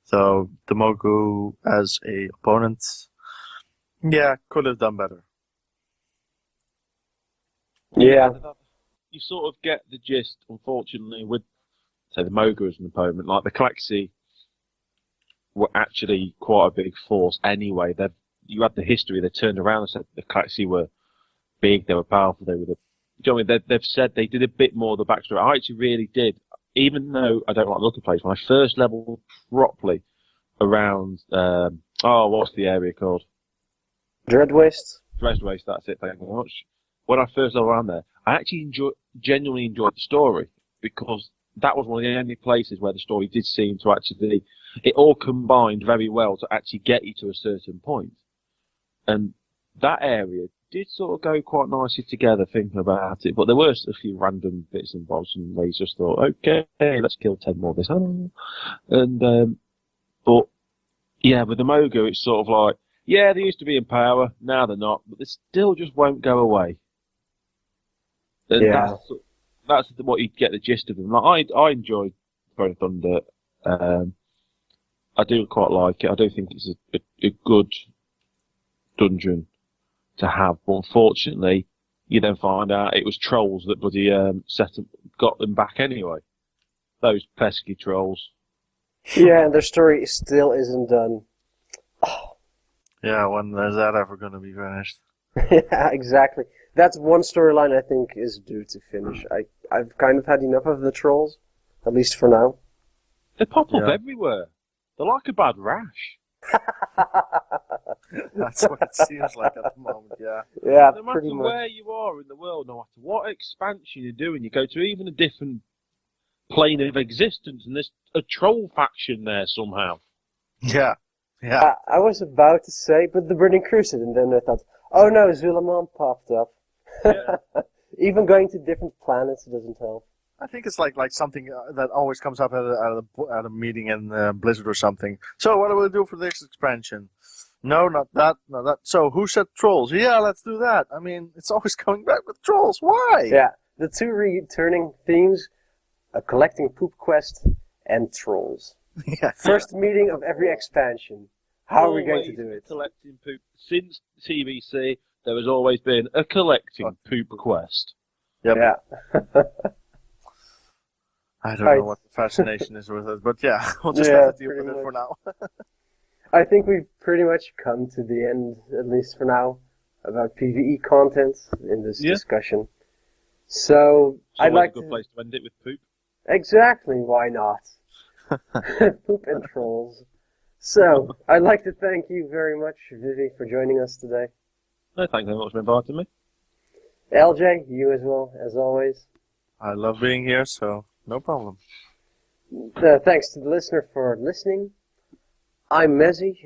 So the Mogu as a opponent, yeah, could have done better. Yeah. you sort of get the gist, unfortunately, with say the Moga as an opponent. Like the Kalexi were actually quite a big force anyway. You had the history. They turned around and said the Kalexi were big, they were powerful, they were the. Do you know what I mean? They've said they did a bit more of the backstory. I actually really did, even though I don't like looking place. When I first leveled properly around, what's the area called? Dreadwaste? Dreadwaste, that's it, thank you very much. When I first leveled around there, I actually genuinely enjoyed the story, because that was one of the only places where the story did seem to actually, it all combined very well to actually get you to a certain point. And that area did sort of go quite nicely together thinking about it, but there were a few random bits and bobs and where you just thought, okay, let's kill 10 more of this. And, but yeah, with the Mogo, it's sort of like, yeah, they used to be in power, now they're not, but they still just won't go away. And Yeah. that's what you get the gist of them. Like, I enjoyed Throne of Thunder. I do quite like it. I do think it's a good dungeon to have, but unfortunately, you then find out it was trolls that bloody got them back anyway. Those pesky trolls. Yeah, and their story still isn't done. Yeah, when is that ever going to be finished? Yeah, exactly. That's one storyline I think is due to finish. I've kind of had enough of the trolls, at least for now. They pop up everywhere. They're like a bad rash. That's what it seems like at the moment, yeah. Yeah, no pretty matter much. where you are in the world, no matter what expansion you're doing, you go to even a different plane of existence, and there's a troll faction there somehow. Yeah, yeah. I was about to say, but the Burning Crusade, and then I thought, oh no, Zulamon popped up. Yeah. Even going to different planets doesn't help. I think it's like something that always comes up at a meeting in Blizzard or something. So what do we do for this expansion? No, not that, not that. So who said trolls? Yeah, let's do that. I mean, it's always coming back with trolls. Why? Yeah, the two returning themes, a collecting poop quest and trolls. Yeah. First meeting of every expansion. How are we going to Always do it? Collecting poop. Since TBC, there has always been a collecting poop quest. Yep. Yeah. I don't know what the fascination is with it, but yeah, we'll just Yeah, have to deal with pretty it for now. I think we've pretty much come to the end, at least for now, about PvE content in this discussion. So, It's I'd always like a good to... place to end it with poop. Exactly, why not? Poop and trolls. So, I'd like to thank you very much, Vivi, for joining us today. No, thank you very much for inviting me. LJ, you as well, as always. I love being here, so no problem. Thanks to the listener for listening. I'm Mezzy.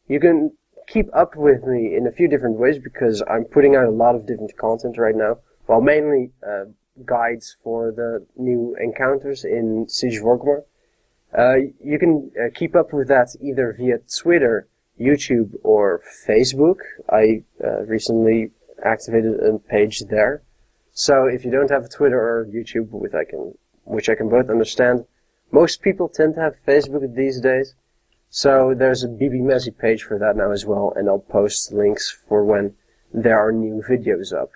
You can keep up with me in a few different ways because I'm putting out a lot of different content right now. Well, mainly guides for the new encounters in Siege of Orgrimmar. You can keep up with that either via Twitter, YouTube, or Facebook. I recently activated a page there. So if you don't have Twitter or YouTube, which I can both understand, most people tend to have Facebook these days. So there's a BB Mezzy page for that now as well, and I'll post links for when there are new videos up.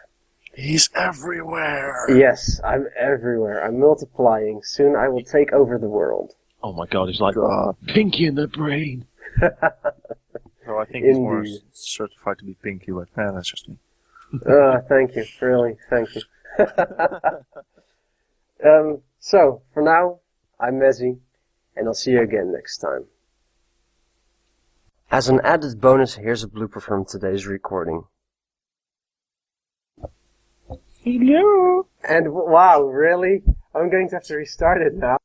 He's everywhere. Yes, I'm everywhere. I'm multiplying. Soon I will take over the world. Oh my god, it's like Pinky in the brain. So I think he's more certified to be Pinky, but that's just me. Thank you. Really, thank you. So, for now, I'm Mezzy, and I'll see you again next time. As an added bonus, here's a blooper from today's recording. Hello. And wow, really? I'm going to have to restart it now.